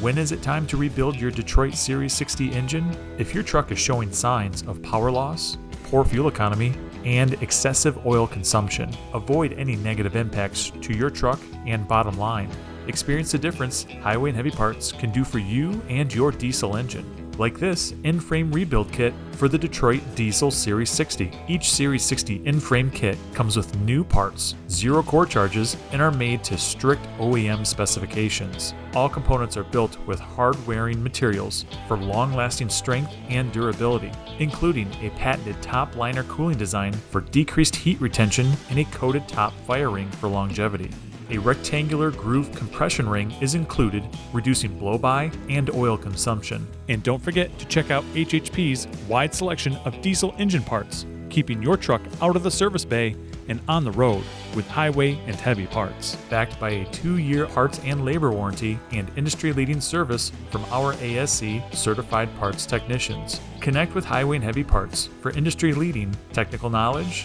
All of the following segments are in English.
When is it time to rebuild your Detroit Series 60 engine? If your truck is showing signs of power loss, poor fuel economy, and excessive oil consumption, avoid any negative impacts to your truck and bottom line. Experience the difference Highway and Heavy Parts can do for you and your diesel engine. Like this Inframe rebuild kit for the Detroit Diesel Series 60. Each Series 60 Inframe kit comes with new parts, zero core charges, and are made to strict OEM specifications. All components are built with hard-wearing materials for long-lasting strength and durability, including a patented top liner cooling design for decreased heat retention and a coated top fire ring for longevity. A rectangular groove compression ring is included, reducing blow-by and oil consumption. And don't forget to check out HHP's wide selection of diesel engine parts, keeping your truck out of the service bay and on the road with Highway and Heavy Parts. Backed by a 2-year parts and labor warranty and industry-leading service from our ASC certified parts technicians. Connect with Highway and Heavy Parts for industry-leading technical knowledge,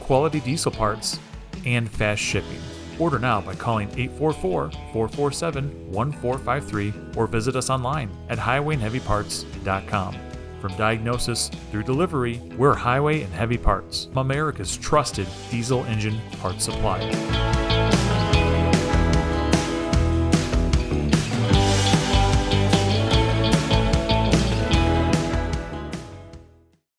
quality diesel parts, and fast shipping. Order now by calling 844-447-1453 or visit us online at highwayandheavyparts.com. From diagnosis through delivery, we're Highway and Heavy Parts, America's trusted diesel engine parts supplier.